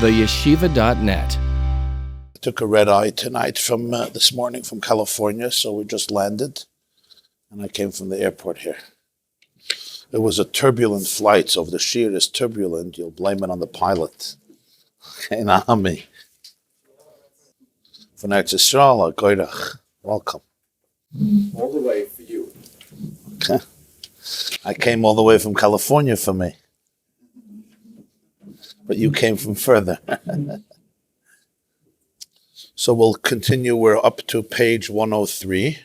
theyeshiva.net. I took a red eye tonight from this morning from California, so we just landed, and I came from the airport here. It was a turbulent flight, so if the shear is turbulent, you'll blame it on the pilot. Okay, Nahami. From Eretz Yisrael, Goyrach. Welcome. All the way for you. Okay. I came all the way from California for me. But you came from further. So we'll continue. We're up to page 103.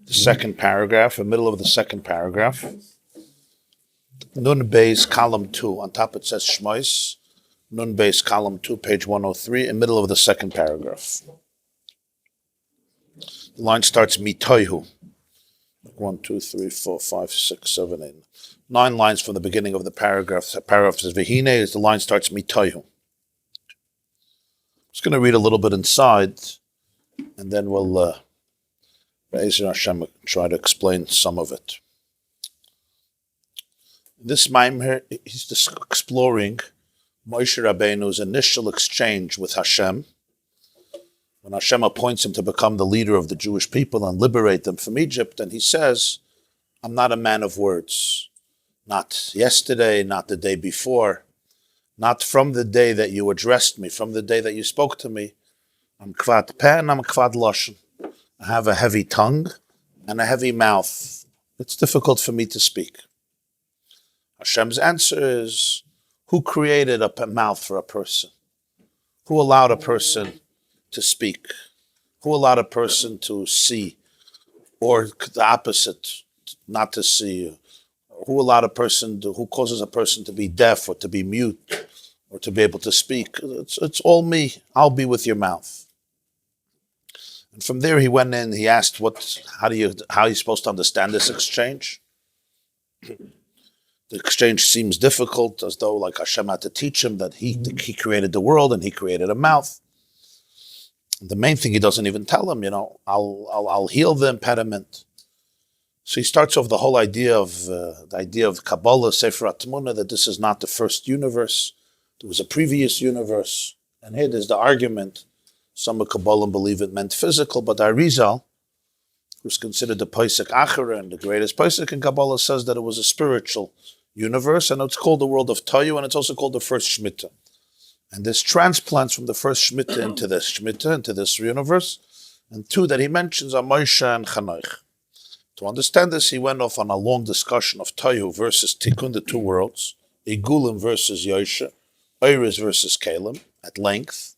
The second paragraph, the middle of the second paragraph. Nun Beis, column 2. On top it says Shmois. Nun Beis, column 2, page 103, in the middle of the second paragraph. The line starts Mitohu. 1, 2, 3, 4, 5, 6, 7, 8. 9 lines from the beginning of the paragraph. The paragraph says Vehine, as the line starts Mitohu. I'm just going to read a little bit inside, and then we'll Be'ezer Hashem try to explain some of it. This Maim here, he's just exploring Moshe Rabbeinu's initial exchange with Hashem, when Hashem appoints him to become the leader of the Jewish people and liberate them from Egypt, and he says, I'm not a man of words. Not yesterday, not the day before, not from the day that you addressed me, from the day that you spoke to me. I'm kvad peh and I'm kvad lashon. I have a heavy tongue and a heavy mouth. It's difficult for me to speak. Hashem's answer is, who created a mouth for a person? Who allowed a person to speak? Who allowed a person to see? Or the opposite, not to see? Who allowed a person to, who causes a person to be deaf or to be mute or to be able to speak? It's all me. I'll be with your mouth. And from there he went in, he asked how are you supposed to understand this exchange? The exchange seems difficult, as though like Hashem had to teach him that he created the world and he created a mouth. And the main thing he doesn't even tell him, I'll heal the impediment. So he starts off the whole idea of Kabbalah, Sefer HaTmuna, that this is not the first universe. There was a previous universe. And here there's the argument. Some of Kabbalah believe it meant physical, but Arizal, who's considered the Pesach Achara and the greatest Pesach in Kabbalah, says that it was a spiritual universe, and it's called the world of Tohu, and it's also called the first Shemitah. And this transplants from the first Shemitah into this universe. And 2 that he mentions are Moshe and Chanoich. To understand this, he went off on a long discussion of Tohu versus Tikkun, the 2 worlds, Igulim versus Yosha, Oiris versus Kalim, at length.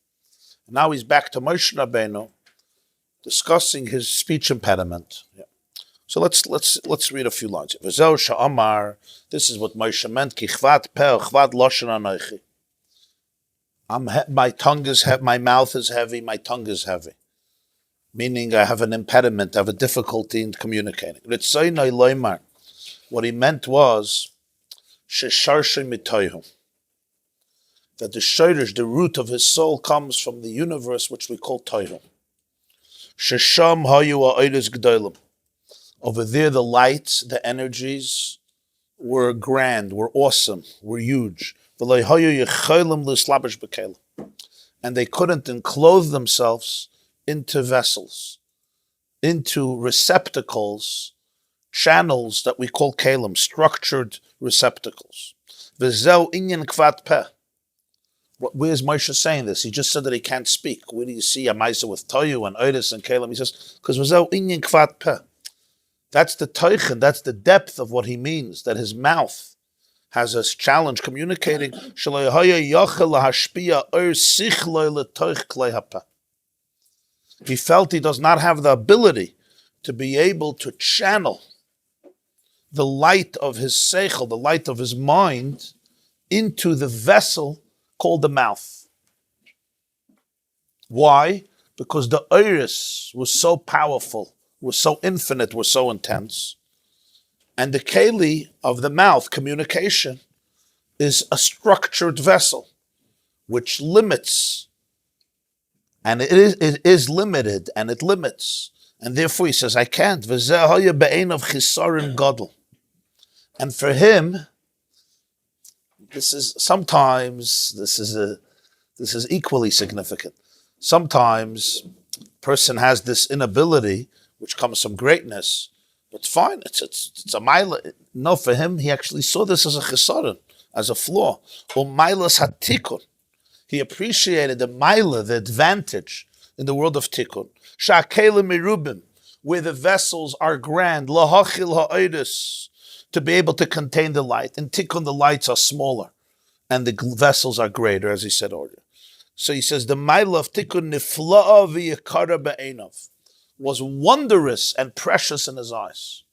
And now he's back to Moshe Rabbeinu, discussing his speech impediment. Yeah. So let's read a few lines. V'zeu sha'amar, this is what Moshe meant, ki chvad peh, chvad lashon anochi. My tongue is heavy, my mouth is heavy, my tongue is heavy. Meaning I have an impediment, I have a difficulty in communicating. What he meant was, shesharshe mitohu, that the shorish, the root of his soul, comes from the universe which we call Tohu. Shesham hayu ha'oros gedolim. Over there, the lights, the energies were grand, were awesome, were huge. And they couldn't enclose themselves into vessels, into receptacles, channels that we call kalim, structured receptacles. Where's Moshe saying this? He just said that he can't speak. Where do you see a Maisa with Tohu and Oiris and Kalim? He says, because that's the Teichen, that's the depth of what he means, that his mouth has a challenge communicating. He felt he does not have the ability to be able to channel the light of his seichel, the light of his mind, into the vessel called the mouth. Why? Because the Oiris was so powerful, was so infinite, was so intense. And the Keli of the mouth, communication, is a structured vessel, which limits, and it is limited, and it limits. And therefore he says, I can't. And for him, this is equally significant. Sometimes person has this inability, which comes from greatness, but it's fine. It's a mile. No, for him, he actually saw this as a chesaron, as a flaw. Milas had Tikkun. He appreciated the mila, the advantage in the world of Tikkun. Sha'kelim mirubim, where the vessels are grand, lahachil ha'oidus, to be able to contain the light. In Tikkun, the lights are smaller, and the vessels are greater, as he said earlier. So he says, the mila of Tikkun nifla'a v'yakara be'enav, was wondrous and precious in his eyes.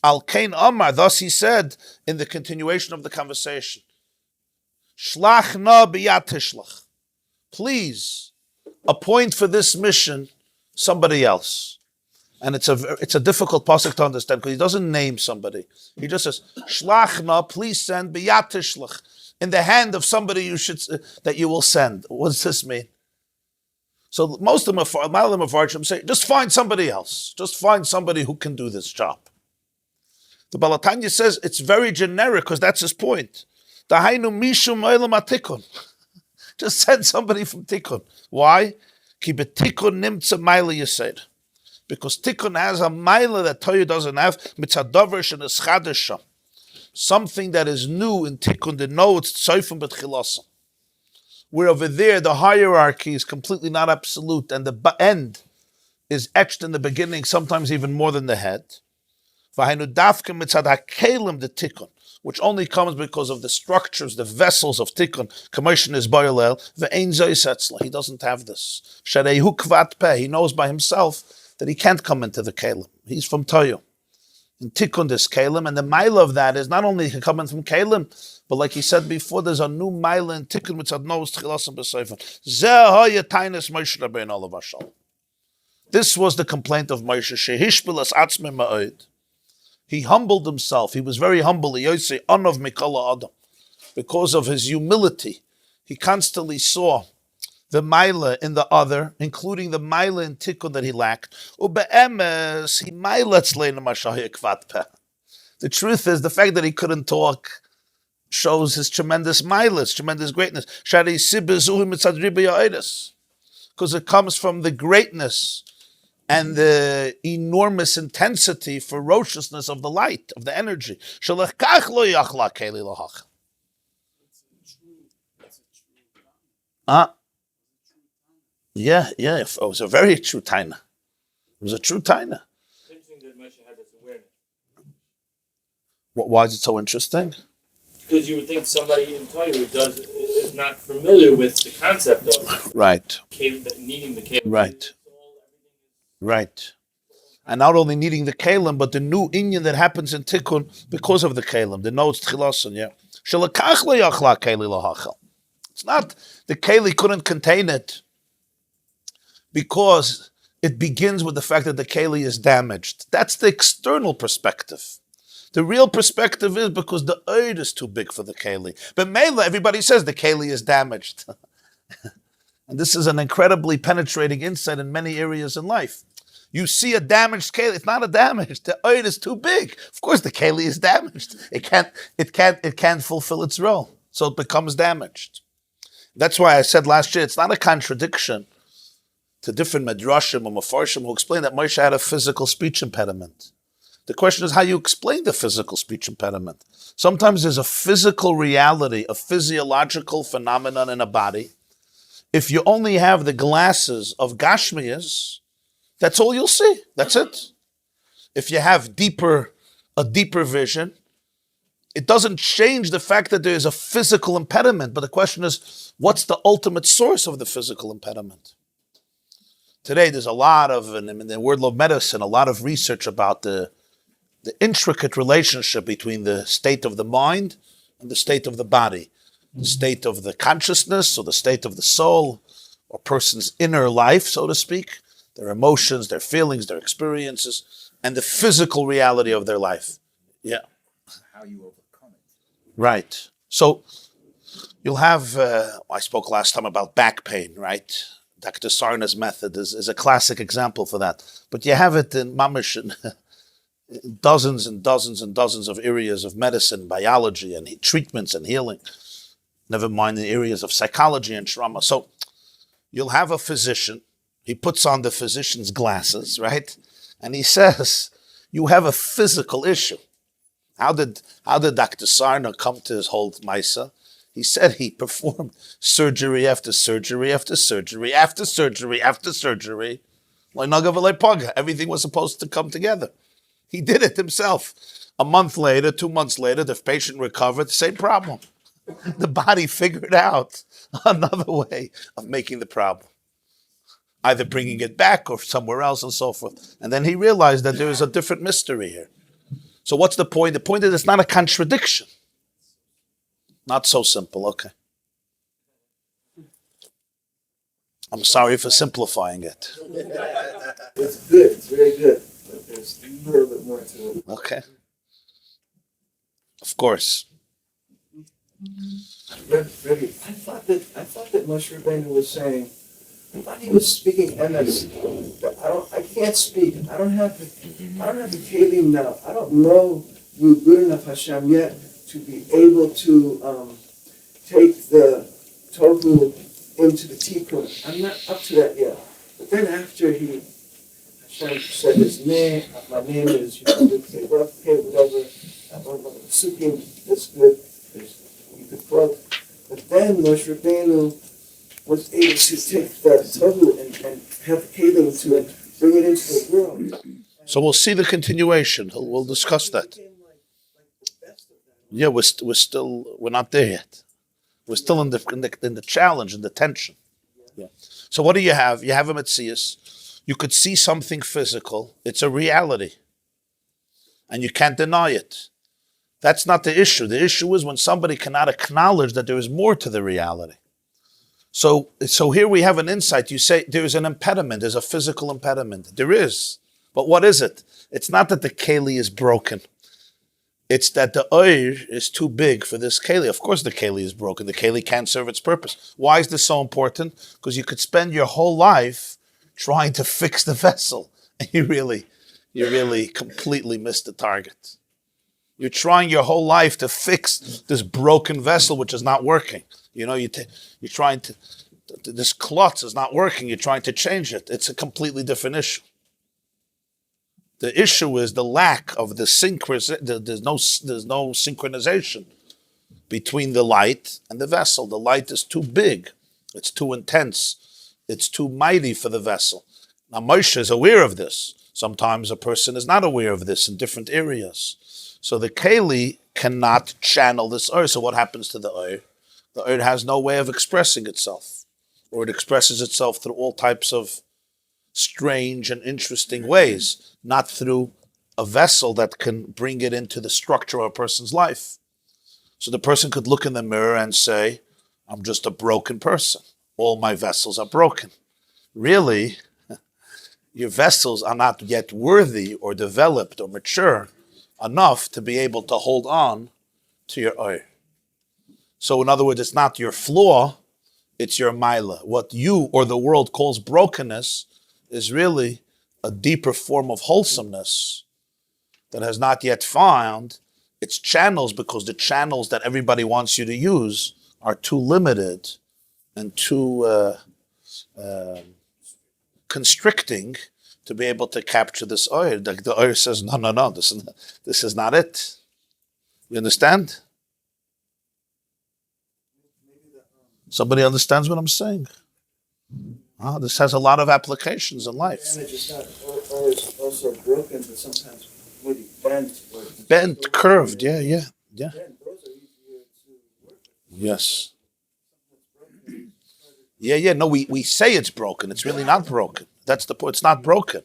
Al Kain Amar, thus he said in the continuation of the conversation, Shlach na b'yat tishlach. Please appoint for this mission somebody else. And it's a difficult pasuk to understand because he doesn't name somebody. He just says, Shlach na, please send b'yat tishlach, in the hand of somebody that you will send. What does this mean? So most of them are say, just find somebody else. Just find somebody who can do this job. The Balatanya says it's very generic because that's his point. Dahainu mishum olam haTikkun. Just send somebody from Tikkun. Why? Ki b'Tikkun nimtza maila yesed. Because Tikkun has a maila that Tohu doesn't have. Mitzadavar sheneschadesha. Something that is new in Tikkun denotes tzoifim b'tchilasam. Where over there the hierarchy is completely not absolute and the end is etched in the beginning, sometimes even more than the head. V'hainu dafka mitzad hakelim the Tikkun, which only comes because of the structures, the vessels of Tikkun. Commotion is boilel. Ve'ein zoisetzla. He doesn't have this. Shareihu kvat peh. He knows by himself that he can't come into the kelim. He's from Tohu. In Tikkun, this kelim, and the mile of that is not only he can come in from kelim, but like he said before, there's a new mile in Tikkun which had no tchilas and b'seifon. Zeh ha'yatainis Moshe Rabbeinu olav hashal. This was the complaint of Moshe. Shehishpil es atzmei ma'od. He humbled himself. He was very humble. He used to say, "Anov mikol adam." Because of his humility, he constantly saw the maila in the other, including the maila in Tikkun that he lacked. Ube'emes, he mailetz leina mashahik vatpeh. The truth is, the fact that he couldn't talk shows his tremendous maila, his tremendous greatness. Because it comes from the greatness and the enormous intensity, ferociousness of the light, of the energy. Yeah, it was a very true taina. It was a true taina. Interesting that Moshe had this awareness. Why is it so interesting? Because you would think somebody in Tohu is not familiar with the concept of right needing the kelim. Right. And not only needing the kelim, but the new inyan that happens in Tikkun because of the kelim. The notes tchilason, yeah. It's not the keli couldn't contain it, because it begins with the fact that the keli is damaged. That's the external perspective. The real perspective is because the oid is too big for the keli. But Mela, everybody says the keli is damaged. And this is an incredibly penetrating insight in many areas in life. You see a damaged keli, it's not a damage. The oid is too big. Of course the keli is damaged. It can't fulfill its role. So it becomes damaged. That's why I said last year, it's not a contradiction to different medrashim or mafarshim who explain that Moshe had a physical speech impediment. The question is how you explain the physical speech impediment. Sometimes there's a physical reality, a physiological phenomenon in a body. If you only have the glasses of Gashmias, that's all you'll see. That's it. If you have a deeper vision, it doesn't change the fact that there is a physical impediment. But the question is, what's the ultimate source of the physical impediment? Today, there's a lot of, in the world of medicine, a lot of research about the intricate relationship between the state of the mind and the state of the body. The state of the consciousness, or the state of the soul, or person's inner life, so to speak, their emotions, their feelings, their experiences, and the physical reality of their life. Yeah. How you overcome it. Right. So you'll have, I spoke last time about back pain, right? Dr. Sarna's method is a classic example for that. But you have it in Mamish, dozens and dozens and dozens of areas of medicine, biology, and treatments and healing. Never mind the areas of psychology and trauma. So you'll have a physician. He puts on the physician's glasses, right? And he says, you have a physical issue. How did Dr. Sarna come to his whole Maisa? He said he performed surgery after surgery after surgery after surgery after surgery. Everything was supposed to come together. He did it himself. A month later, 2 months later, the patient recovered, same problem. The body figured out another way of making the problem, either bringing it back or somewhere else and so forth. And then he realized that there is a different mystery here. So what's the point? The point is it's not a contradiction. Not so simple, okay. I'm sorry for simplifying it. It's good, it's very good, but there's a little bit more to it. Okay. Of course. Rabbi, I thought that Moshe Rabbeinu was saying, I thought he was speaking emes. I can't speak. I don't have the kelim now. I don't know you good enough, Hashem, yet to be able to take the Tohu into the Tikkun. I'm not up to that yet. But then after Hashem said his name, my name is, okay, whatever, Sukkim, that's good. You could quote. But then Moshe Rabbeinu was able to take that Tohu and have kelim to it, bring it into the world. So we'll see the continuation. We'll discuss that. Yeah, we're not there yet. We're still in the challenge and the tension. Yeah. So what do you have? You have a Metzias. You could see something physical. It's a reality. And you can't deny it. That's not the issue. The issue is when somebody cannot acknowledge that there is more to the reality. So here we have an insight. You say there is an impediment. There's a physical impediment. There is. But what is it? It's not that the keli is broken. It's that the oir is too big for this keli. Of course the keli is broken. The keli can't serve its purpose. Why is this so important? Because you could spend your whole life trying to fix the vessel. And you really completely missed the target. You're trying your whole life to fix this broken vessel which is not working. You're trying to, this klutz is not working. You're trying to change it. It's a completely different issue. The issue is the lack of the there's no synchronization between the light and the vessel. The light is too big. It's too intense. It's too mighty for the vessel. Now Moshe is aware of this. Sometimes a person is not aware of this in different areas. So the keli cannot channel this oil. So what happens to the oil? The oil has no way of expressing itself. Or it expresses itself through all types of strange and interesting ways, not through a vessel that can bring it into the structure of a person's life. So the person could look in the mirror and say, I'm just a broken person. All my vessels are broken. Really, your vessels are not yet worthy or developed or mature enough to be able to hold on to your oil. So in other words, it's not your flaw, it's your mila. What you or the world calls brokenness is really a deeper form of wholesomeness that has not yet found its channels, because the channels that everybody wants you to use are too limited and too constricting to be able to capture this oil. The oil says, no, this is not it. You understand? Somebody understands what I'm saying? This has a lot of applications in life. Damage is not always also broken, but sometimes maybe bent. Bent, curved, yeah. Bent, those are easier to work with. Yes. Yeah. No, we say it's broken. It's really not broken. That's the point. It's not broken.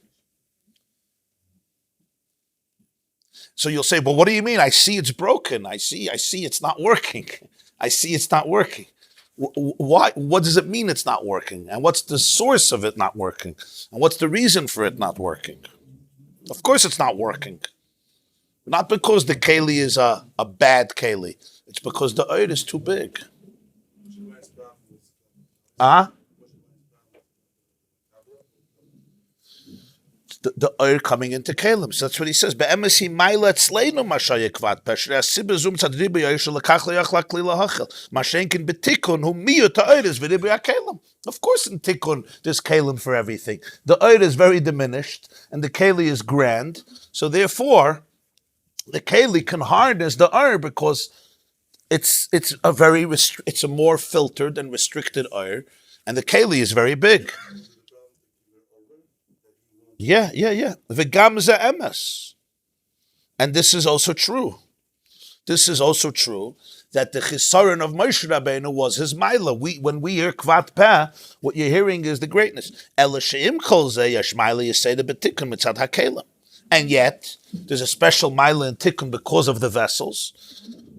So you'll say, but what do you mean? I see it's broken. I see it's not working. I see it's not working. Why? What does it mean it's not working? And what's the source of it not working? And what's the reason for it not working? Of course it's not working. Not because the keli is a bad keli. It's because the oil is too big. the oil coming into Kalim. So that's what he says. Be'emesi maila tzleinu mashaya kvat pesher asibah zum tzadriba yoyshel lekach leyach laklila hachel mashenkin betikun hu miyut ha'oiris v'riba Kalim. Of course, in Tikkun there's Kalim for everything. The oil is very diminished, and the Kali is grand. So therefore, the Kali can harness the oil because it's a more filtered and restricted oil, and the Kali is very big. Yeah. V'gam ze emes. And this is also true. This is also true that the chisaron of Moshe Rabbeinu was his maila. When we hear kvat peh, what you're hearing is the greatness. Ela she'im kol ze yesh maila yiseda b'tikkun mitzad hakelim. And yet, there's a special maila in Tikkun because of the vessels.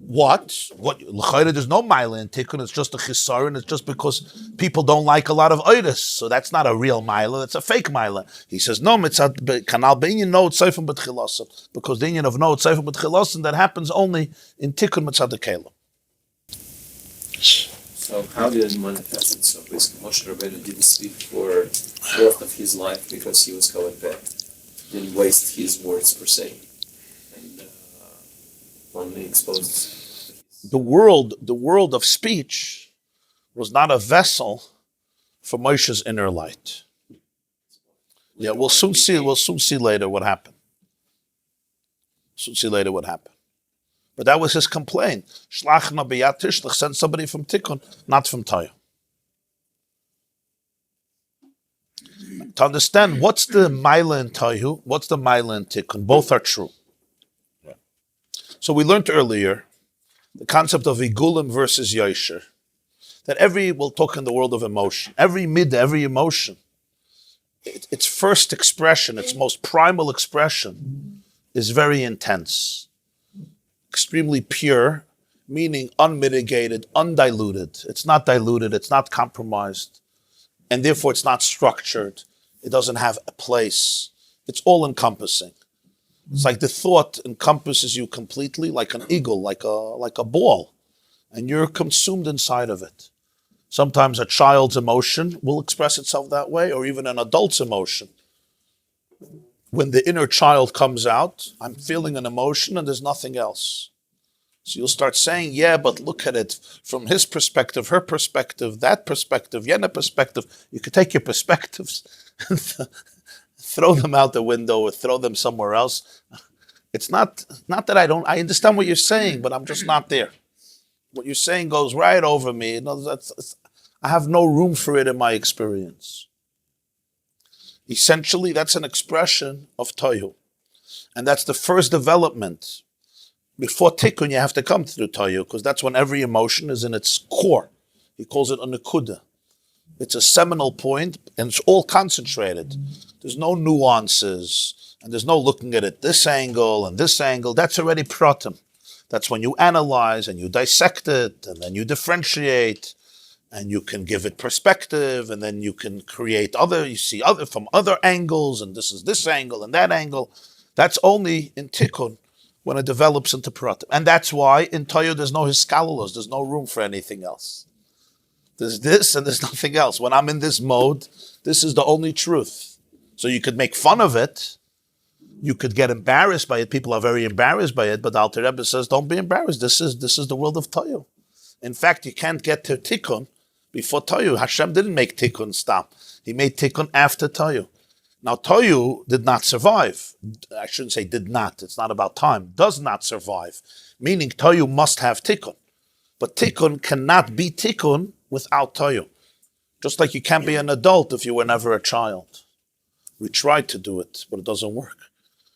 What? L'chayre, there's no maila in Tikkun. It's just a chisaron. It's just because people don't like a lot of oiris. So that's not a real maila. It's a fake maila. He says no. Mitzad kanal be'inyan no tzayfim b'tchilasan, because the inyan of no tzayfim b'tchilasan that happens only in Tikkun mitzad hakelim. So how did it manifest itself? Basically, Moshe Rabbeinu didn't speak for most of his life because he was going back. Didn't waste his words per se, and only exposed. The world of speech was not a vessel for Moshe's inner light. Yeah, we'll soon see later what happened. But that was his complaint. Shlach na b'yad tishlach, send somebody from Tikkun, not from Tohu. To understand what's the Maila in Tohu, what's the Maila in Tikkun, both are true. So we learned earlier the concept of Igulim versus Yosher. That we'll talk in the world of emotion, every midah, every emotion, its first expression, its most primal expression is very intense. Extremely pure, meaning unmitigated, undiluted. It's not diluted, it's not compromised, and therefore it's not structured. It doesn't have a place. It's all-encompassing. It's like the thought encompasses you completely, like an eagle, like a ball, and you're consumed inside of it. Sometimes a child's emotion will express itself that way, or even an adult's emotion. When the inner child comes out, I'm feeling an emotion and there's nothing else. So you'll start saying, yeah, but look at it from his perspective, her perspective, that perspective, yena perspective. You could take your perspectives and throw them out the window or throw them somewhere else. It's not that I understand what you're saying, but I'm just not there. What you're saying goes right over me. I have no room for it in my experience. Essentially, that's an expression of Tohu. And that's the first development. Before Tikkun, you have to come to the Tohu, because that's when every emotion is in its core. He calls it a nekuda. It's a seminal point, and it's all concentrated. There's no nuances, and there's no looking at it this angle and this angle. That's already pratim. That's when you analyze, and you dissect it, and then you differentiate, and you can give it perspective, and then you can create you see other from other angles, and this is this angle and that angle. That's only in Tikkun when it develops into pratim. And that's why in Tohu there's no hiskalalos, there's no room for anything else. There's this and there's nothing else. When I'm in this mode, this is the only truth. So you could make fun of it, you could get embarrassed by it. People are very embarrassed by it, but the Alter Rebbe says, don't be embarrassed. This is the world of Tohu. In fact, you can't get to Tikkun before Tohu. Hashem didn't make Tikkun stop. He made Tikkun after Tohu. Now, Tohu did not survive. I shouldn't say did not. It's not about time. Does not survive. Meaning Tohu must have Tikkun. But Tikkun cannot be Tikkun without Tohu. Just like you can't be an adult if you were never a child. We tried to do it, but it doesn't work.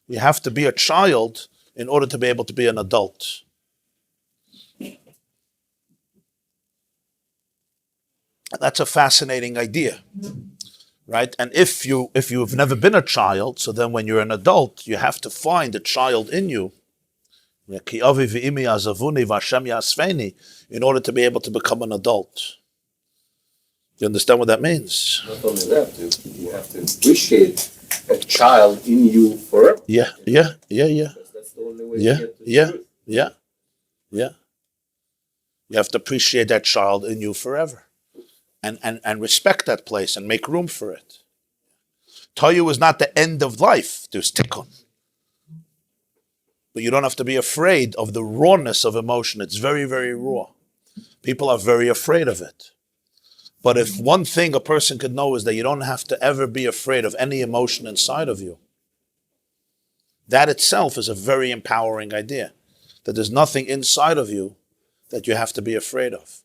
You have to be a child in order to be able to be an adult. And that's a fascinating idea. Right? And if you've never been a child, so then when you're an adult, you have to find a child in you in order to be able to become an adult. You understand what that means? Not only that, you have to appreciate a child in you forever. Yeah. Because that's the only way to get to the truth. Yeah. You have to appreciate that child in you forever. And respect that place and make room for it. Tohu is not the end of life. There's Tikkun. But you don't have to be afraid of the rawness of emotion. It's very, very raw. People are very afraid of it. But if one thing a person could know is that you don't have to ever be afraid of any emotion inside of you, that itself is a very empowering idea. That there's nothing inside of you that you have to be afraid of.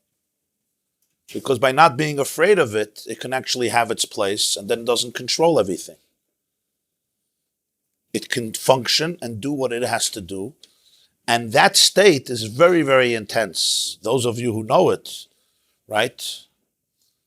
Because by not being afraid of it, it can actually have its place and then it doesn't control everything. It can function and do what it has to do. And that state is very, very intense. Those of you who know it, right?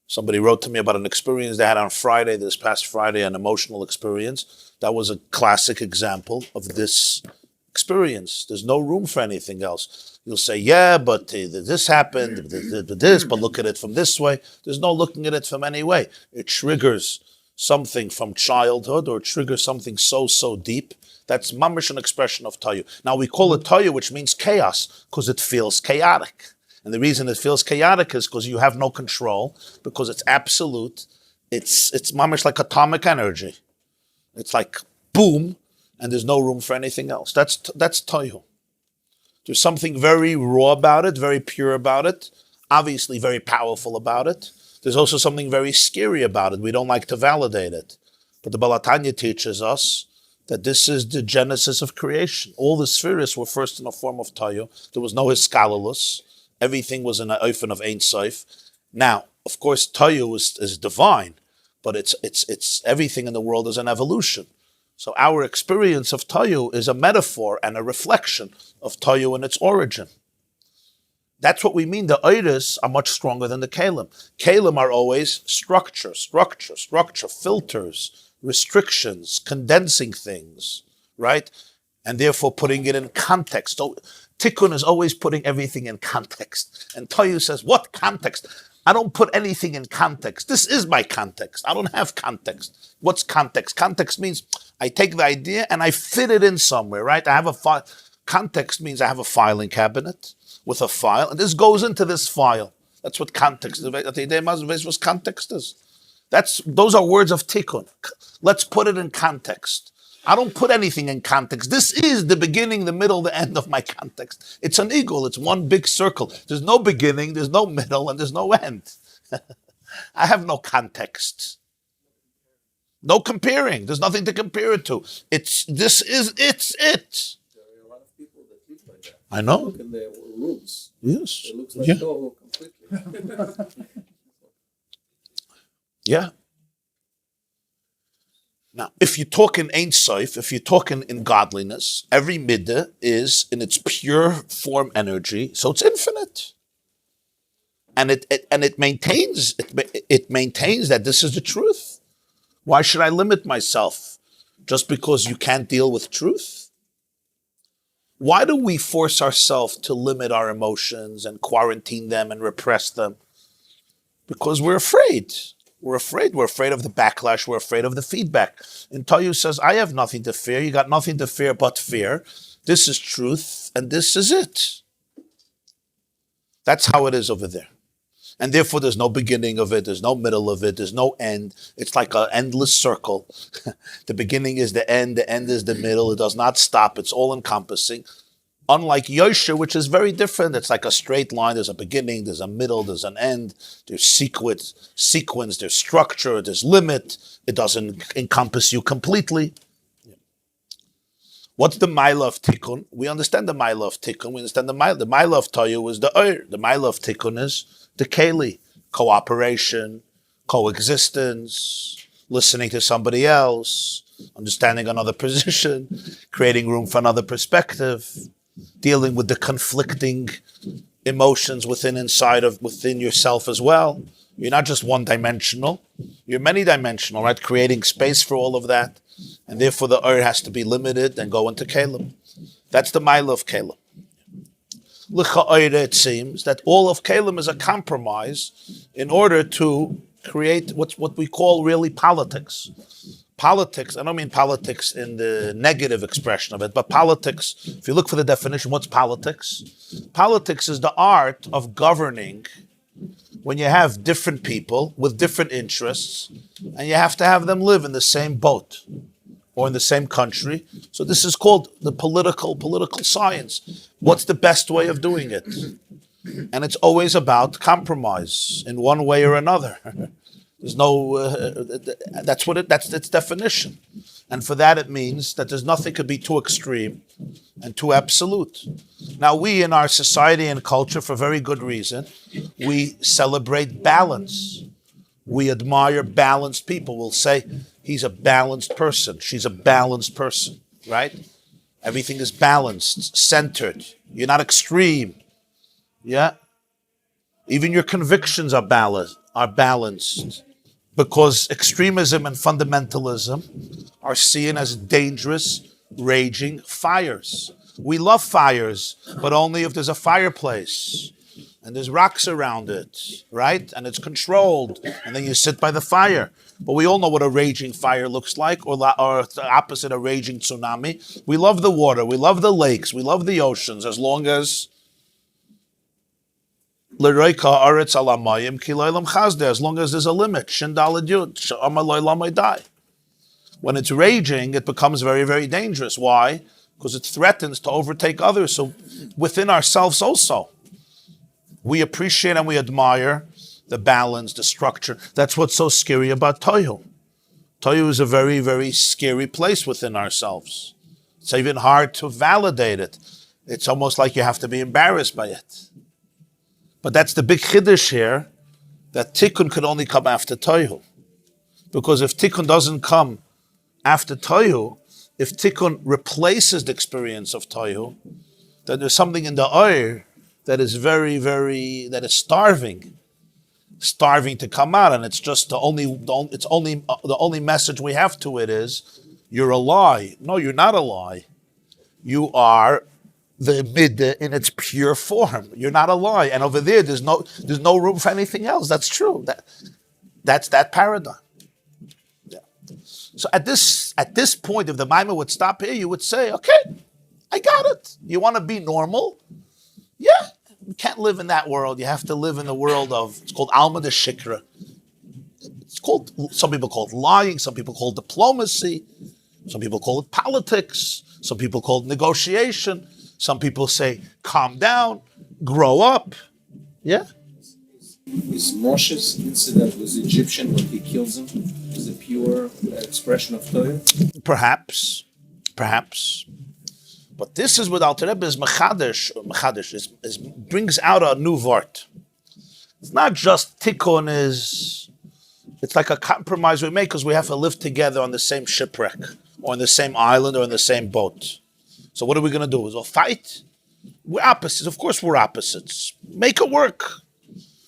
Somebody wrote to me about an experience they had on Friday, this past Friday, an emotional experience. That was a classic example of this experience. There's no room for anything else. You'll say, yeah, but this happened, this, but look at it from this way. There's no looking at it from any way. It triggers something from childhood or it triggers something so deep. That's mamish an expression of Tohu. Now we call it Tohu, which means chaos, because it feels chaotic. And the reason it feels chaotic is because you have no control, because it's absolute. It's mamish like atomic energy. It's like boom, and there's no room for anything else. That's Tohu. There's something very raw about it, very pure about it, obviously very powerful about it. There's also something very scary about it. We don't like to validate it. But the Baal HaTanya teaches us that this is the genesis of creation. All the spheres were first in a form of Tohu. There was no Hiskalulus. Everything was in an oifen of Ein Sof. Now, of course, Tohu is divine, but it's everything in the world is an evolution. So our experience of Tohu is a metaphor and a reflection of Tohu in its origin. That's what we mean. The Eidos are much stronger than the Kalim. Kalim are always structure, filters, restrictions, condensing things, right? And therefore putting it in context. So Tikkun is always putting everything in context. And Tohu says, what context? I don't put anything in context. This is my context. I don't have context. What's context? Context means I take the idea and I fit it in somewhere, right? I have a file. Context means I have a filing cabinet with a file, and this goes into this file. That's what context is. What context is. Those are words of Tikkun. Let's put it in context. I don't put anything in context. This is the beginning, the middle, the end of my context. It's an eagle. It's one big circle. There's no beginning, there's no middle, and there's no end. I have no context. No comparing. There's nothing to compare it to. It's it. There are a lot of people that live like that. I know. Look in their rooms. Yes. It looks like Tohu completely. Yeah. Now, if you talk in Ein Sof, if you talk in godliness, every midah is in its pure form energy, so it's infinite, and it maintains that this is the truth. Why should I limit myself just because you can't deal with truth? Why do we force ourselves to limit our emotions and quarantine them and repress them? Because we're afraid. We're afraid of the backlash. We're afraid of the feedback. And Tohu says, I have nothing to fear. You got nothing to fear but fear. This is truth, and this is it. That's how it is over there. And therefore, there's no beginning of it. There's no middle of it. There's no end. It's like an endless circle. The beginning is the end is the middle. It does not stop. It's all-encompassing. Unlike Yosher, which is very different. It's like a straight line. There's a beginning, there's a middle, there's an end, there's sequence, there's structure, there's limit. It doesn't encompass you completely. What's the Maila of Tikkun? We understand the Maila of Tikkun. We understand the Maila of Tohu is the Ur. The Maila of Tikkun is the Keli. Cooperation, coexistence, listening to somebody else, understanding another position, creating room for another perspective, dealing with the conflicting emotions within yourself as well. You're not just one-dimensional. You're many-dimensional, right? Creating space for all of that. And therefore the Ur has to be limited and go into Kalim. That's the Maila of Kalim. L'cha'oire, it seems that all of Kalim is a compromise in order to create what we call really politics. Politics, I don't mean politics in the negative expression of it, but politics, if you look for the definition, what's politics? Politics is the art of governing when you have different people with different interests, and you have to have them live in the same boat or in the same country. So this is called the political science. What's the best way of doing it? And it's always about compromise in one way or another. There's no, that's its definition. And for that it means that there's nothing could be too extreme and too absolute. Now we in our society and culture, for very good reason, we celebrate balance. We admire balanced people. We'll say, he's a balanced person, she's a balanced person, right? Everything is balanced, centered. You're not extreme. Yeah? Even your convictions are balanced. Because extremism and fundamentalism are seen as dangerous, raging fires. We love fires, but only if there's a fireplace and there's rocks around it, right? And it's controlled, and then you sit by the fire. But we all know what a raging fire looks like, or the opposite, a raging tsunami. We love the water, we love the lakes, we love the oceans, as long as as long as there's a limit. When it's raging, it becomes very, very dangerous. Why? Because it threatens to overtake others. So within ourselves also, we appreciate and we admire the balance, the structure. That's what's so scary about Tohu. Tohu is a very, very scary place within ourselves. It's even hard to validate it. It's almost like you have to be embarrassed by it. But that's the big chiddush here, that Tikkun could only come after Tohu. Because if Tikkun doesn't come after Tohu, if Tikkun replaces the experience of Tohu, then there's something in the oir that is very, very, that is starving to come out, and it's just the only message we have to it is, you're a lie. No, you're not a lie. You are the middah in its pure form. You're not a lie, and over there, there's no room for anything else. That's true. That's that paradigm. Yeah. So at this point, if the Maimon would stop here, you would say, okay, I got it. You want to be normal? Yeah. You can't live in that world. You have to live in the world of, it's called Alma de Shikra. It's called, some people call it lying, some people call it diplomacy, some people call it politics, some people call it negotiation, some people say, calm down, grow up. Yeah? Is Moshes incident with Egyptian when he kills him is a pure expression of Torah? Perhaps. But this is what Alter Rebbe is mechadish brings out a new vort. It's not just Tikkun it's like a compromise we make because we have to live together on the same shipwreck, or on the same island, or in the same boat. So what are we going to do? We'll fight? We're opposites. Of course we're opposites. Make it work.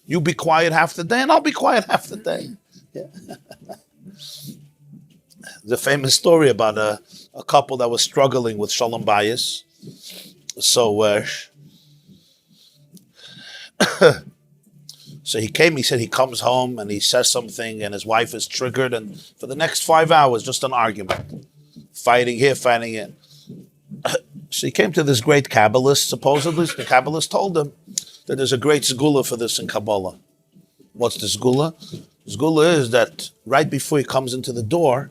You be quiet half the day and I'll be quiet half the day. Yeah. The famous story about a couple that was struggling with shalom bayis. So so he said he comes home and he says something and his wife is triggered, and for the next 5 hours, just an argument. Fighting here, fighting in. So he came to this great Kabbalist, supposedly. The Kabbalist told him that there's a great segula for this in Kabbalah. What's the segula? The segula is that right before he comes into the door,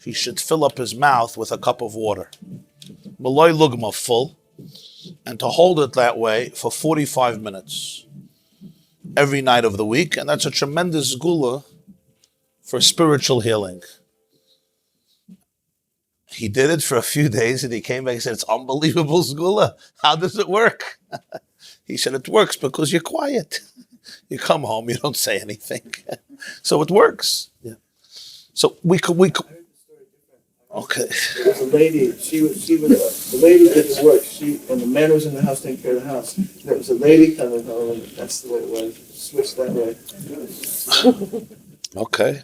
he should fill up his mouth with a cup of water. Malay lugma, full, and to hold it that way for 45 minutes every night of the week, and that's a tremendous segula for spiritual healing. He did it for a few days and he came back and said, it's unbelievable segula. How does it work? He said, it works because you're quiet. You come home, you don't say anything. So it works. Yeah. So we could. Okay. There was a lady, the lady did the work, and the man was in the house taking care of the house. There was a lady coming home, and that's the way it was. Switched that way. Okay.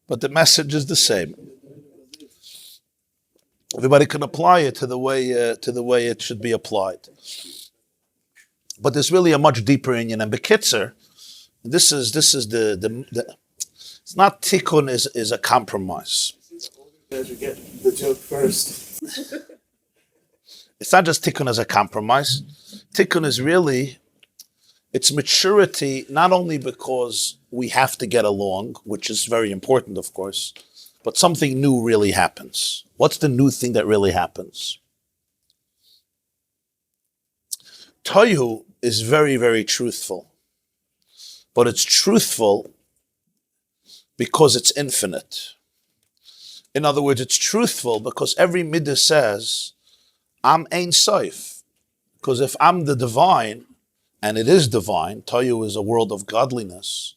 But the message is the same. Everybody can apply it to the way it should be applied. But there's really a much deeper inyan. And Bekitzer, this is the it's not Tikkun is a compromise. You get the joke first. It's not just Tikkun as a compromise. Tikkun is really It's maturity not only because we have to get along, which is very important, of course, but something new really happens. What's the new thing that really happens? Tohu is very, very truthful, but it's truthful because it's infinite. In other words, it's truthful because every midah says, I'm Ein Sof. Because if I'm the divine, and it is divine, Tohu is a world of godliness.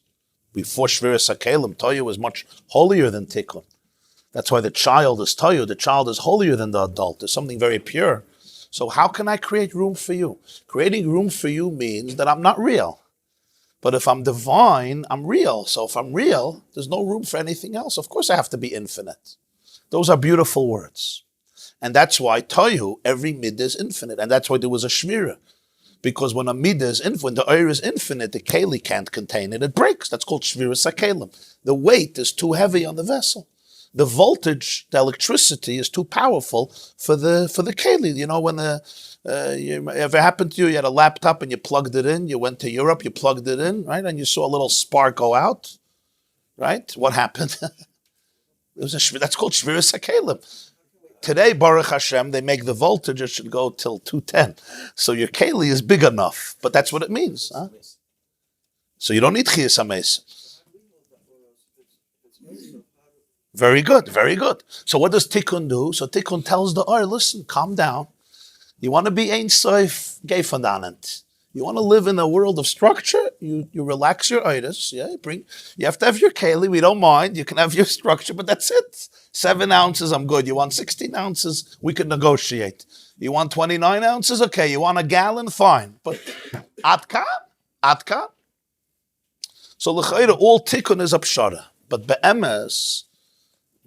Before Shviras HaKelim, Tohu is much holier than Tikkun. That's why the child is Tohu. The child is holier than the adult. There's something very pure. So how can I create room for you? Creating room for you means that I'm not real. But if I'm divine, I'm real. So if I'm real, there's no room for anything else. Of course I have to be infinite. Those are beautiful words. And that's why Tohu, every midah is infinite. And that's why there was a shvira. Because when a midah is infinite, when the oir is infinite, the keli can't contain it. It breaks. That's called shviras hakelim. The weight is too heavy on the vessel. The voltage, the electricity is too powerful for the keli. You know, when if it happened to you, you had a laptop and you plugged it in, you went to Europe, you plugged it in, right? And you saw a little spark go out, right? What happened? That's called shviras hakelim. Today, Baruch Hashem, they make the voltage, it should go till 210. So your keli is big enough, but that's what it means. Huh? So you don't need chiyas hames. Very good, very good. So what does Tikkun do? So Tikkun tells the oir, listen, calm down. You want to be Ein Sof, geh vandanent. You want to live in a world of structure, you relax your itis, yeah, you have to have your keli, we don't mind, you can have your structure, but that's it. 7 ounces, I'm good. You want 16 ounces, we can negotiate. You want 29 ounces, okay. You want a gallon, fine. But atka. So l'chayra, all tikkun is apshara. But be'emes,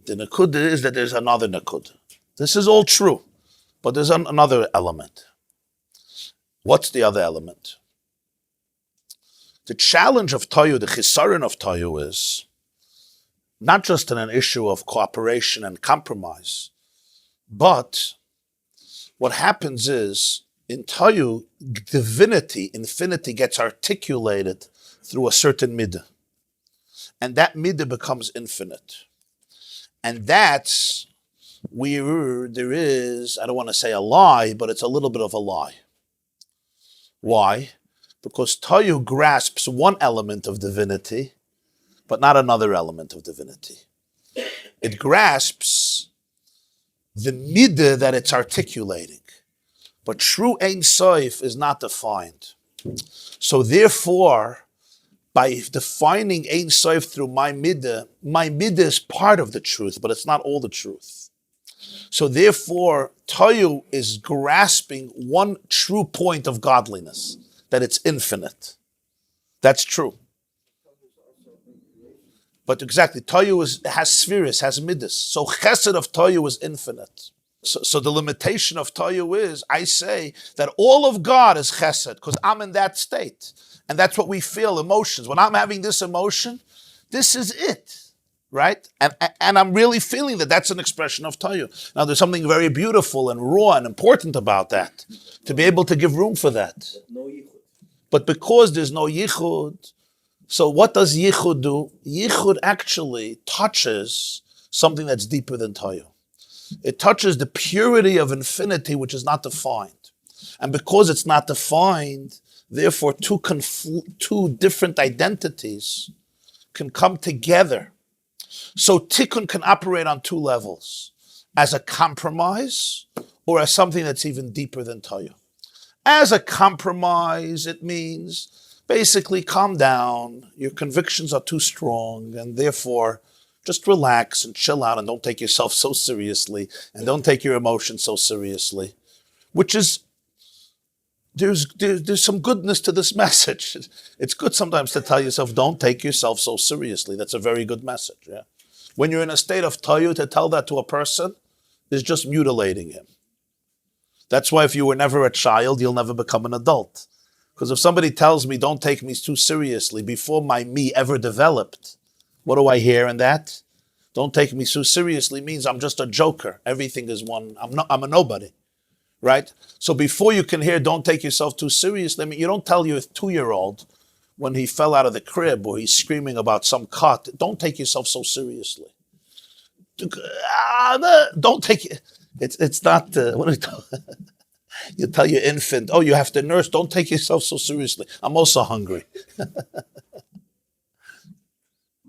the nakud is that there's another nakud. This is all true, but there's another element. What's the other element? The challenge of Tohu, the chisaron of Tohu is not just an issue of cooperation and compromise, but what happens is in Tohu, divinity, infinity gets articulated through a certain midah. And that midah becomes infinite. And that's where there is, I don't want to say a lie, but it's a little bit of a lie. Why? Because Tohu grasps one element of divinity, but not another element of divinity. It grasps the midah that it's articulating. But true Ein Sof is not defined. So therefore, by defining Ein Sof through my midah is part of the truth, but it's not all the truth. So therefore, Tohu is grasping one true point of godliness, that it's infinite. That's true. But exactly, Tohu has spheres, has midas. So chesed of Tohu is infinite. So the limitation of Tohu is, I say that all of God is chesed, because I'm in that state. And that's what we feel, emotions. When I'm having this emotion, this is it. Right? And I'm really feeling that that's an expression of Tohu. Now there's something very beautiful and raw and important about that, to be able to give room for that. But because there's no yichud, so what does yichud do? Yichud actually touches something that's deeper than Tohu. It touches the purity of infinity, which is not defined. And because it's not defined, therefore two different identities can come together. So Tikkun can operate on two levels, as a compromise or as something that's even deeper than Tohu. As a compromise, it means basically calm down, your convictions are too strong, and therefore just relax and chill out and don't take yourself so seriously and don't take your emotions so seriously, which is, there's some goodness to this message. It's good sometimes to tell yourself, don't take yourself so seriously. That's a very good message, yeah. When you're in a state of Tohu, to tell that to a person is just mutilating him. That's why if you were never a child, you'll never become an adult. Because if somebody tells me, don't take me too seriously, before my me ever developed, what do I hear in that? Don't take me so seriously means I'm just a joker. Everything is one, I'm a nobody. right? So before you can hear, don't take yourself too seriously, I mean, you don't tell your 2-year-old when he fell out of the crib or he's screaming about some cut, don't take yourself so seriously. Don't take it. It's not, what do you tell? You tell your infant, oh, you have to nurse, don't take yourself so seriously. I'm also hungry.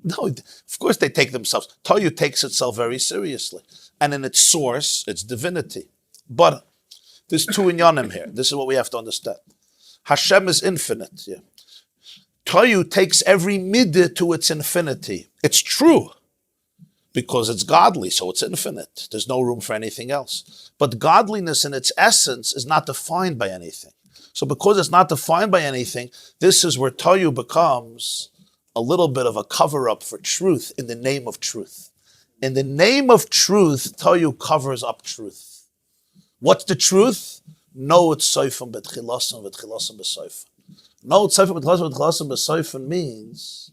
No, of course they take themselves. Tohu takes itself very seriously. And in its source, it's divinity. But there's two inyanim here. This is what we have to understand. Hashem is infinite. Yeah. Tohu takes every midah to its infinity. It's true, because it's godly, so it's infinite. There's no room for anything else. But godliness in its essence is not defined by anything. So because it's not defined by anything, this is where Tohu becomes a little bit of a cover-up for truth in the name of truth. In the name of truth, Tohu covers up truth. What's the truth? No, it's soifim betchilasim b'soifim. No, it's soifim betchilasim b'soifim means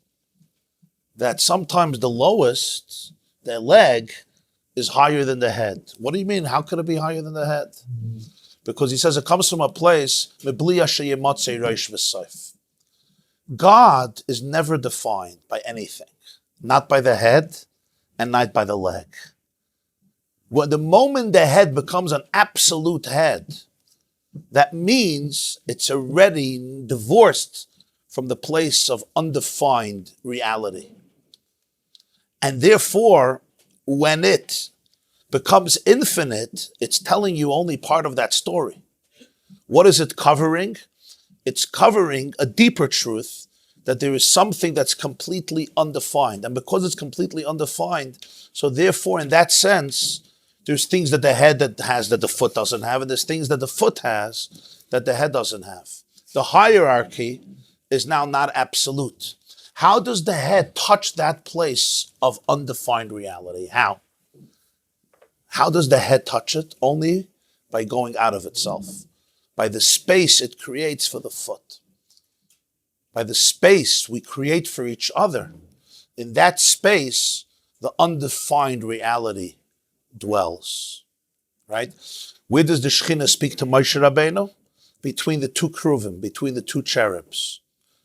that sometimes the lowest, their leg, is higher than the head. What do you mean? How could it be higher than the head? Because he says it comes from a place, God is never defined by anything, not by the head and not by the leg. When the moment the head becomes an absolute head, that means it's already divorced from the place of undefined reality. And therefore, when it becomes infinite, it's telling you only part of that story. What is it covering? It's covering a deeper truth, that there is something that's completely undefined. And because it's completely undefined, so therefore, in that sense, there's things that the head that has that the foot doesn't have, and there's things that the foot has that the head doesn't have. The hierarchy is now not absolute. How does the head touch that place of undefined reality? How? How does the head touch it? Only by going out of itself, by the space it creates for the foot, by the space we create for each other. In that space, the undefined reality dwells, right? Where does the Shekhinah speak to Moshe Rabbeinu? Between the two kruvim, between the two cherubs.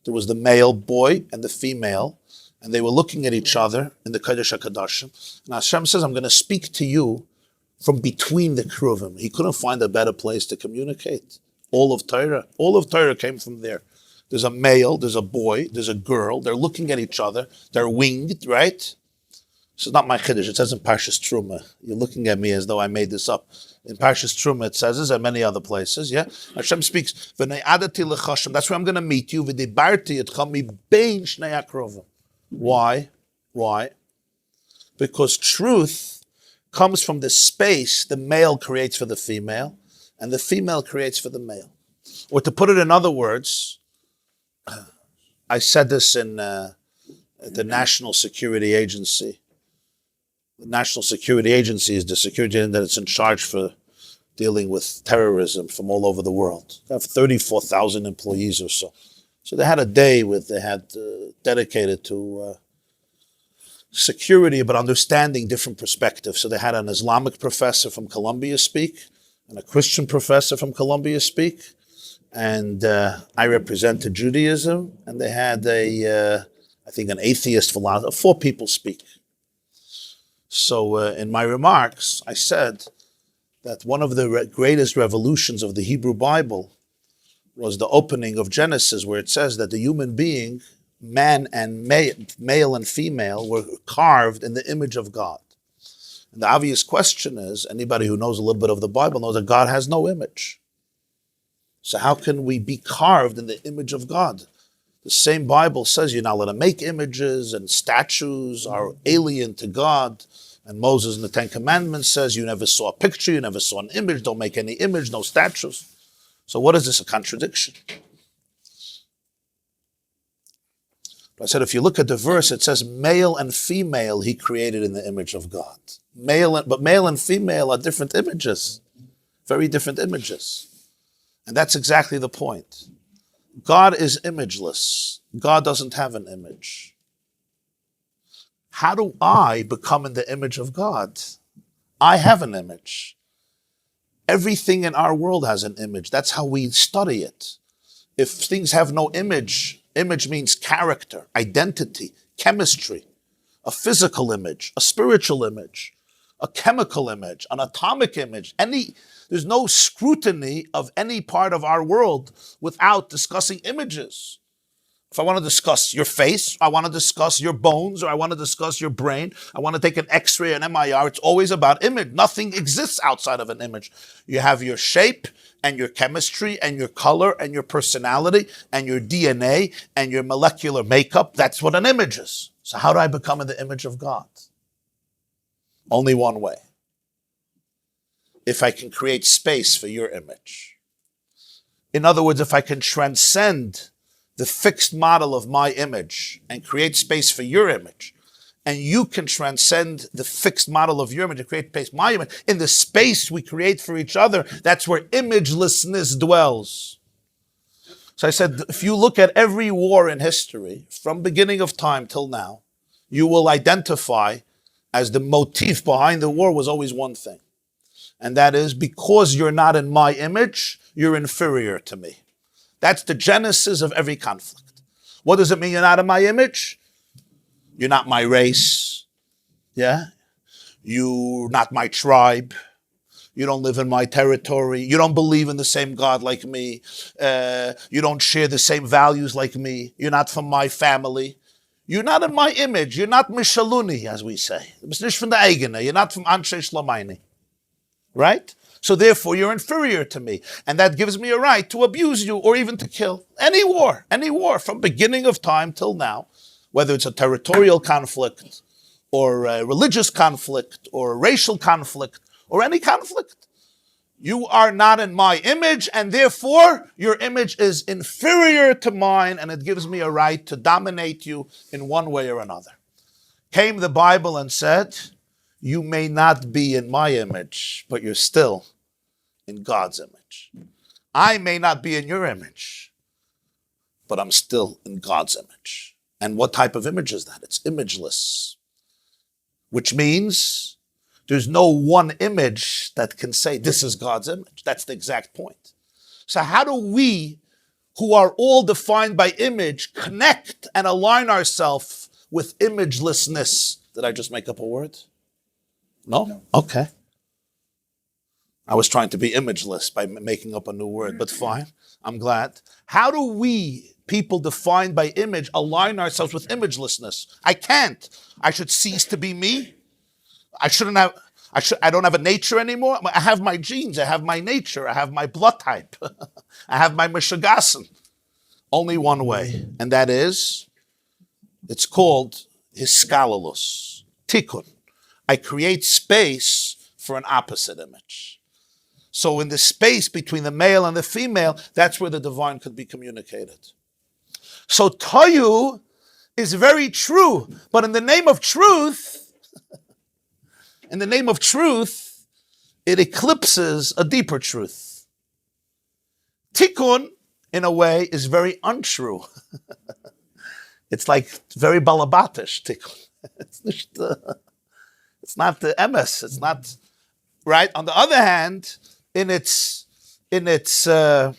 There was the male boy and the female, and they were looking at each other in the Kodesh HaKadoshim. And Hashem says, I'm going to speak to you from between the kruvim. He couldn't find a better place to communicate. All of Torah came from there. There's a male, there's a boy, there's a girl. They're looking at each other. They're winged, right? This is not my chiddush. It says in Parshas Truma. You're looking at me as though I made this up. In Parshas Truma it says this, and many other places, yeah? Hashem speaks, V'nayadati l'chashem, that's where I'm going to meet you, v'dibarti etchem mibein shnei hakrovim. Why? Why? Because truth comes from the space the male creates for the female, and the female creates for the male. Or to put it in other words, I said this in the National Security Agency. The National Security Agency is the security agency that's in charge for dealing with terrorism from all over the world. They have 34,000 employees or so. So they had a day they had dedicated to security, but understanding different perspectives. So they had an Islamic professor from Columbia speak, and a Christian professor from Columbia speak, and I represented Judaism, and they had I think an atheist philosopher, 4 people speak. So in my remarks, I said that one of the greatest revolutions of the Hebrew Bible was the opening of Genesis, where it says that the human being, man and male and female, were carved in the image of God. And the obvious question is, anybody who knows a little bit of the Bible knows that God has no image. So how can we be carved in the image of God? The same Bible says you're not allowed to make images, and statues are alien to God. And Moses in the 10 Commandments says you never saw a picture, you never saw an image, don't make any image, no statues. So what is this, a contradiction? I said, if you look at the verse, it says male and female he created in the image of God. But male and female are different images, very different images. And that's exactly the point. God is imageless. God doesn't have an image. How do I become in the image of God? I have an image. Everything in our world has an image. That's how we study it. If things have no image, image means character, identity, chemistry, a physical image, a spiritual image, a chemical image, an atomic image. There's no scrutiny of any part of our world without discussing images. If I want to discuss your face, I want to discuss your bones, or I want to discuss your brain, I want to take an X-ray, an MIR, it's always about image. Nothing exists outside of an image. You have your shape and your chemistry and your color and your personality and your DNA and your molecular makeup. That's what an image is. So how do I become in the image of God? Only one way. If I can create space for your image. In other words, if I can transcend the fixed model of my image and create space for your image, and you can transcend the fixed model of your image and create space for my image, in the space we create for each other, that's where imagelessness dwells. So I said, if you look at every war in history, from beginning of time till now, you will identify as the motif behind the war was always one thing. And that is, because you're not in my image, you're inferior to me. That's the genesis of every conflict. What does it mean you're not in my image? You're not my race. Yeah? You're not my tribe. You don't live in my territory. You don't believe in the same God like me. You don't share the same values like me. You're not from my family. You're not in my image. You're not Mishaluni, as we say. You're not from Anshe Shlomaini. Right? So therefore, you're inferior to me. And that gives me a right to abuse you or even to kill. Any war, from beginning of time till now, whether it's a territorial conflict or a religious conflict or a racial conflict or any conflict. You are not in my image, and therefore your image is inferior to mine, and it gives me a right to dominate you in one way or another. Came the Bible and said, you may not be in my image, but you're still in God's image. I may not be in your image, but I'm still in God's image. And what type of image is that? It's imageless, which means there's no one image that can say this is God's image. That's the exact point. So how do we, who are all defined by image, connect and align ourselves with imagelessness? Did I just make up a word? No? Okay. I was trying to be imageless by making up a new word, but fine. I'm glad. How do we, people defined by image, align ourselves with imagelessness? I can't. I should cease to be me. I don't have a nature anymore. I have my genes. I have my nature. I have my blood type. I have my Meshugasen. Only one way, and that is, it's called hiskalalus, Tikkun. I create space for an opposite image. So in the space between the male and the female, that's where the divine could be communicated. So Tohu is very true, but in the name of truth, it eclipses a deeper truth. Tikkun, in a way, is very untrue. It's like very balabatish, Tikkun. It's not the emes. It's not right. On the other hand, in its insistence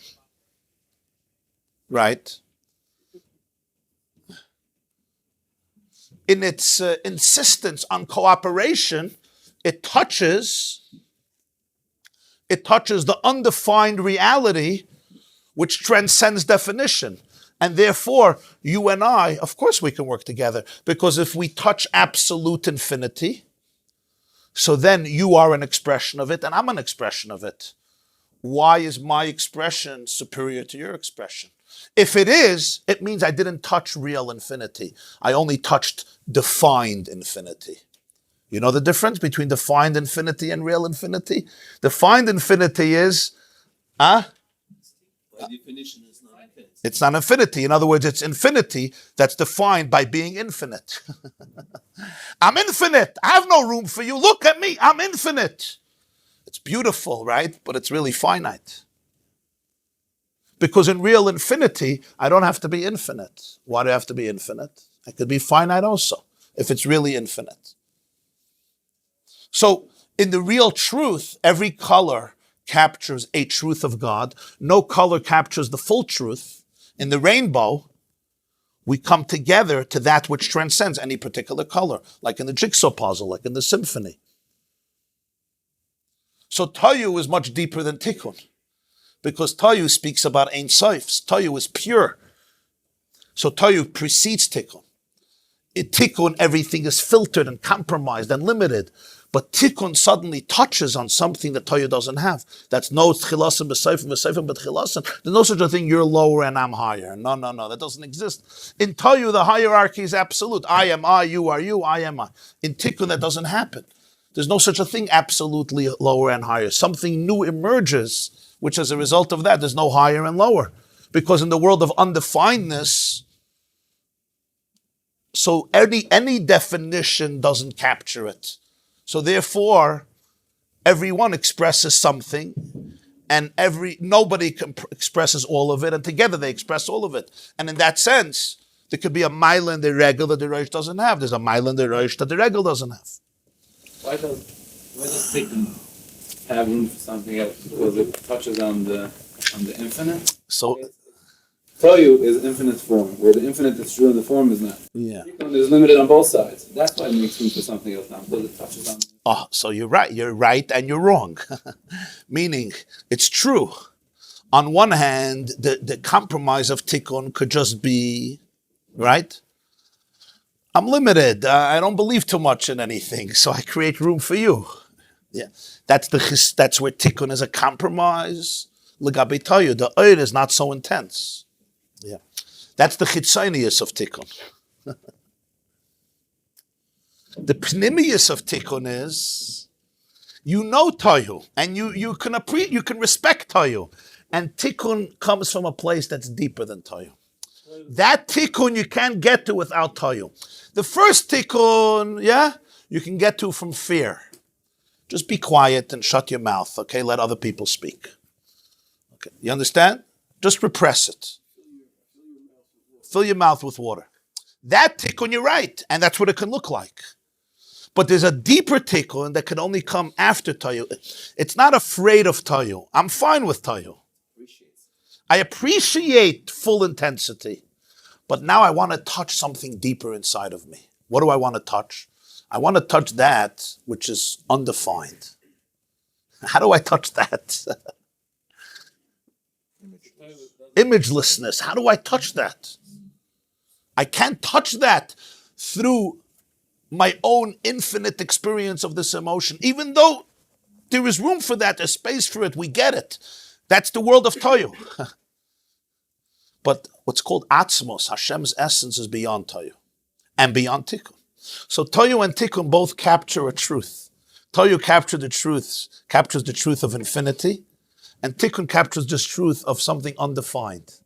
on cooperation, it touches the undefined reality which transcends definition. And therefore, you and I, of course we can work together, because if we touch absolute infinity, so then you are an expression of it and I'm an expression of it. Why is my expression superior to your expression? If it is, it means I didn't touch real infinity. I only touched defined infinity. You know the difference between defined infinity and real infinity? Defined infinity is, By definition, it's not infinity. It's not infinity. In other words, it's infinity that's defined by being infinite. I'm infinite. I have no room for you. Look at me. I'm infinite. It's beautiful, right? But it's really finite. Because in real infinity, I don't have to be infinite. Why do I have to be infinite? I could be finite also, if it's really infinite. So, in the real truth, every color captures a truth of God. No color captures the full truth. In the rainbow, we come together to that which transcends any particular color, like in the jigsaw puzzle, like in the symphony. So Tohu is much deeper than Tikkun, because Tohu speaks about Ein Sof. Tohu is pure. So Tohu precedes Tikkun. In Tikkun, everything is filtered and compromised and limited. But Tikkun suddenly touches on something that Tohu doesn't have. That's no tchilasim b'seifim but chilasim. There's no such a thing, you're lower and I'm higher. No, that doesn't exist. In Tohu, the hierarchy is absolute. I am I, you are you, I am I. In Tikkun, that doesn't happen. There's no such a thing absolutely lower and higher. Something new emerges, which as a result of that, there's no higher and lower. Because in the world of undefinedness, so any definition doesn't capture it. So therefore, everyone expresses something, and nobody expresses all of it, and together they express all of it. And in that sense, there could be a mile in the regel that the Reish doesn't have. There's a mile in the Reish that the regel doesn't have. Why does Tikkun have room for something else? Because it touches on the infinite. So, Tohu is infinite form, where the infinite is true and the form is not. yeah. Tikkun is limited on both sides. That's why it makes room for something else now, because it touches on. Oh, so you're right and you're wrong. Meaning, it's true. On one hand, the compromise of Tikkun could just be, right? I'm limited. I don't believe too much in anything, so I create room for you. Yeah, that's where Tikkun is a compromise. L'gabe Tohu, the oil is not so intense. Yeah, that's the chitzonius of Tikkun. The pnimius of Tikkun is, you know Tohu, and you can respect Tohu, and Tikkun comes from a place that's deeper than Tohu. That Tikkun you can't get to without Tohu. The first Tikkun, yeah, you can get to from fear. Just be quiet and shut your mouth, okay? Let other people speak. Okay, you understand? Just repress it. Fill your mouth with water. That Tikkun, you're right, and that's what it can look like. But there's a deeper Tikkun that can only come after Tohu. It's not afraid of Tohu. I'm fine with Tohu. I appreciate full intensity. But now I want to touch something deeper inside of me. What do I want to touch? I want to touch that which is undefined. How do I touch that? Imagelessness. How do I touch that? I can't touch that through my own infinite experience of this emotion. Even though there is room for that, there's space for it, we get it. That's the world of Tohu. But what's called Atzmos, Hashem's essence, is beyond Tohu and beyond Tikkun. So Tohu and Tikkun both capture a truth. Tohu captures the truth of infinity, and Tikkun captures the truth of something undefined.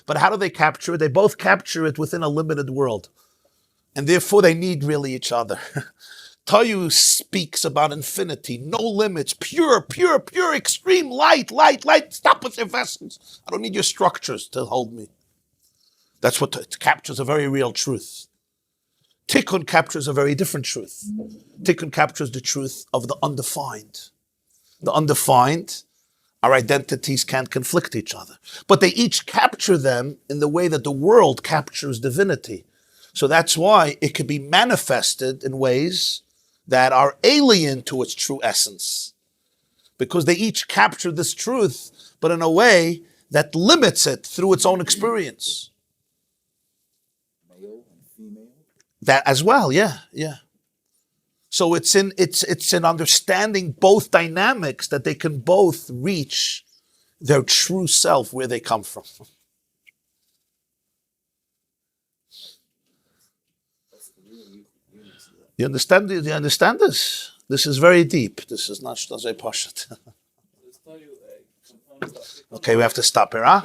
But how do they capture it? They both capture it within a limited world, and therefore they need really each other. Tohu speaks about infinity, no limits, pure, extreme light. Stop with your vessels. I don't need your structures to hold me. That's what it captures, a very real truth. Tikkun captures a very different truth. Tikkun captures the truth of the undefined. The undefined, our identities can't conflict each other. But they each capture them in the way that the world captures divinity. So that's why it could be manifested in ways that are alien to its true essence. Because they each capture this truth, but in a way that limits it through its own experience. Male and female. That as well, yeah. So it's in understanding both dynamics that they can both reach their true self, where they come from. You understand this? This is very deep. This is not Shtazei Pashat. Okay, we have to stop here, huh?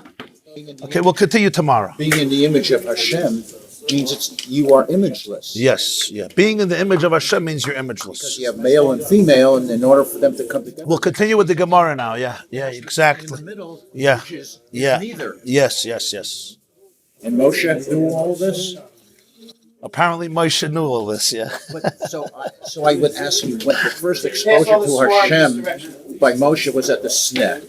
Okay, we'll continue tomorrow. Being in the image of Hashem means you are imageless. Yes, yeah. Being in the image of Hashem means you're Because imageless. you have male and female, and in order for them to come together. We'll continue with the Gemara now. Yeah, In exactly. the middle, Yeah, which is yeah. neither. Yes. And Moshe knew all this? Apparently Moshe knew all this, yeah. But, so I would ask you, when the first exposure to Hashem by Moshe was at the Sneh.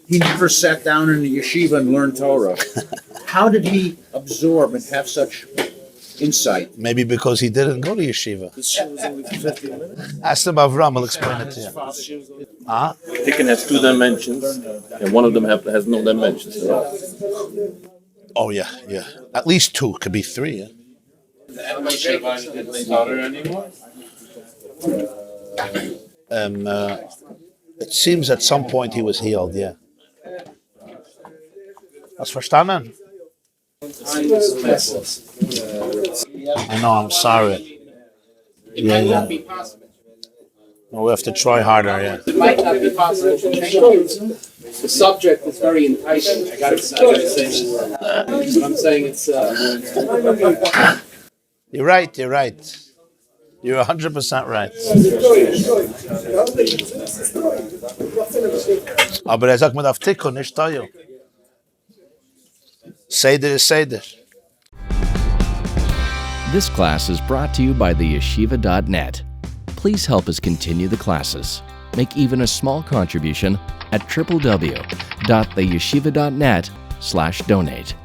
He never sat down in the yeshiva and learned Torah. How did he absorb and have such insight? Maybe because he didn't go to yeshiva. Ask him Avram, he'll explain it to you. Tikkun has 2 dimensions, and one of them has no dimensions at all. Oh, yeah. At least 2, could be 3, yeah. Moshe Rabbeinu didn't stutter anymore. It seems at some point he was healed, yeah. Hast verstanden? I know, I'm sorry. Yeah. No, we have to try harder, yeah. It might not be possible to change it. The subject is very enticing. I gotta say, but I'm saying it's. You're right. You're 100% right. Aber sagt man auf Tikkun, nicht Tohu. Seder is Seder. This class is brought to you by theyeshiva.net. Please help us continue the classes. Make even a small contribution at www.theyeshiva.net/donate.